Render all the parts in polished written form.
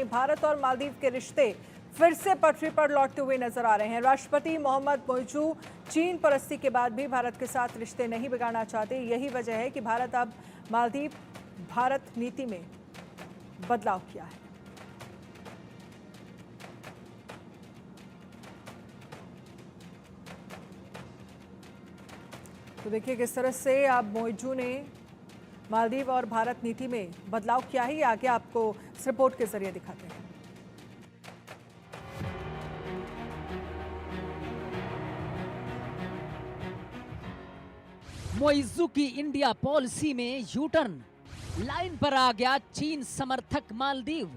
भारत और मालदीव के रिश्ते फिर से पटरी पर लौटते हुए नजर आ रहे हैं। राष्ट्रपति मोहम्मद मोइजू चीन परस्ती के बाद भी भारत के साथ रिश्ते नहीं बिगाड़ना चाहते। यही वजह है कि भारत अब मालदीव भारत नीति में बदलाव किया है। तो देखिए किस तरह से अब मोइजू ने मालदीव और भारत नीति में बदलाव किया है। आगे आपको इस रिपोर्ट के जरिए दिखाते हैं। मोइजू की इंडिया पॉलिसी में यूटर्न, लाइन पर आ गया चीन समर्थक मालदीव।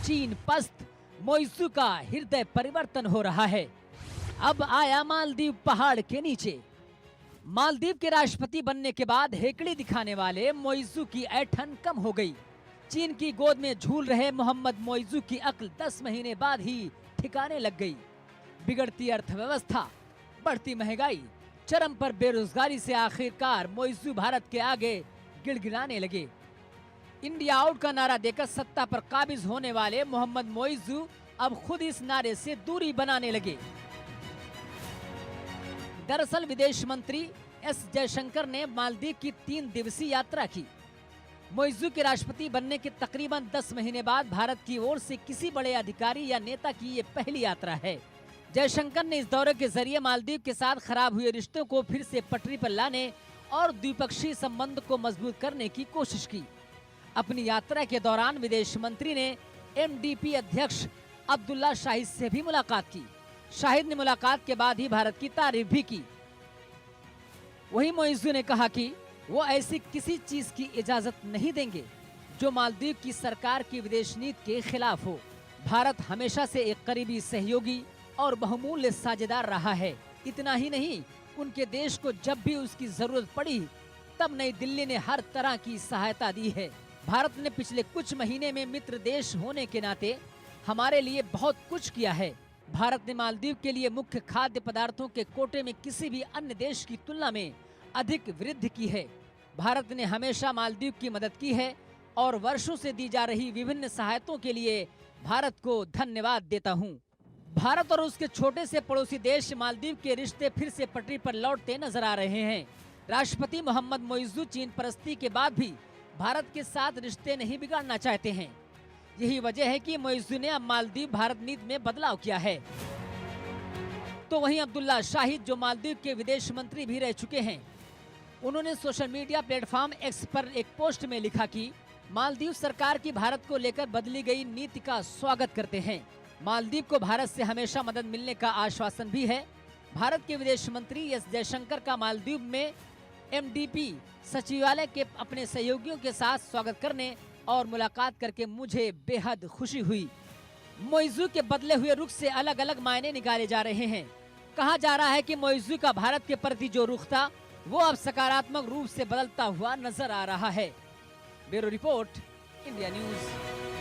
चीन पस्त, मोइजू का हृदय परिवर्तन हो रहा है। अब आया मालदीव पहाड़ के नीचे। मालदीव के राष्ट्रपति बनने के बाद हेकड़ी दिखाने वाले मोइजू की ऐठन कम हो गई। चीन की गोद में झूल रहे मोहम्मद मोइजू की अक्ल 10 महीने बाद ही ठिकाने लग गई। बिगड़ती अर्थव्यवस्था, बढ़ती महंगाई, चरम पर बेरोजगारी से आखिरकार मोइजू भारत के आगे गिड़गिड़ाने लगे। इंडिया आउट का नारा देकर सत्ता पर काबिज होने वाले मोहम्मद मोइजू अब खुद इस नारे से दूरी बनाने लगे। दरअसल विदेश मंत्री एस जयशंकर ने मालदीव की 3 दिवसीय यात्रा की। मोइजू के राष्ट्रपति बनने के तकरीबन 10 महीने बाद भारत की ओर से किसी बड़े अधिकारी या नेता की ये पहली यात्रा है। जयशंकर ने इस दौरे के जरिए मालदीव के साथ खराब हुए रिश्तों को फिर से पटरी पर लाने और द्विपक्षीय संबंध को मजबूत करने की कोशिश की। अपनी यात्रा के दौरान विदेश मंत्री ने MDP अध्यक्ष अब्दुल्ला शाहिद से भी मुलाकात की। शाहिद ने मुलाकात के बाद ही भारत की तारीफ भी की। वहीं मोइजू ने कहा कि वो ऐसी किसी चीज की इजाजत नहीं देंगे जो मालदीव की सरकार की विदेश नीति के खिलाफ हो। भारत हमेशा से एक करीबी सहयोगी और बहुमूल्य साझेदार रहा है। इतना ही नहीं, उनके देश को जब भी उसकी जरूरत पड़ी तब नई दिल्ली ने हर तरह की सहायता दी है। भारत ने पिछले कुछ महीने में मित्र देश होने के नाते हमारे लिए बहुत कुछ किया है। भारत ने मालदीव के लिए मुख्य खाद्य पदार्थों के कोटे में किसी भी अन्य देश की तुलना में अधिक वृद्धि की है। भारत ने हमेशा मालदीव की मदद की है और वर्षों से दी जा रही विभिन्न सहायताओं के लिए भारत को धन्यवाद देता हूं। भारत और उसके छोटे से पड़ोसी देश मालदीव के रिश्ते फिर से पटरी पर लौटते नजर आ रहे हैं। राष्ट्रपति मोहम्मद मोइजू चीन परस्ती के बाद भी भारत के साथ रिश्ते नहीं बिगाड़ना चाहते हैं। यही वजह है कि मोइजू ने अब मालदीव भारत नीति में बदलाव किया है। तो वहीं अब्दुल्ला शाहिद, जो मालदीव के विदेश मंत्री भी रह चुके हैं, उन्होंने सोशल मीडिया प्लेटफॉर्म एक्स पर एक पोस्ट में लिखा कि मालदीव सरकार की भारत को लेकर बदली गई नीति का स्वागत करते हैं। मालदीव को भारत से हमेशा मदद मिलने का आश्वासन भी है। भारत के विदेश मंत्री एस जयशंकर का मालदीव में MDP सचिवालय के अपने सहयोगियों के साथ स्वागत करने और मुलाकात करके मुझे बेहद खुशी हुई। मोइजू के बदले हुए रुख से अलग अलग मायने निकाले जा रहे हैं। कहा जा रहा है कि मोइजू का भारत के प्रति जो रुख था वो अब सकारात्मक रूप से बदलता हुआ नजर आ रहा है। Bureau report, India news.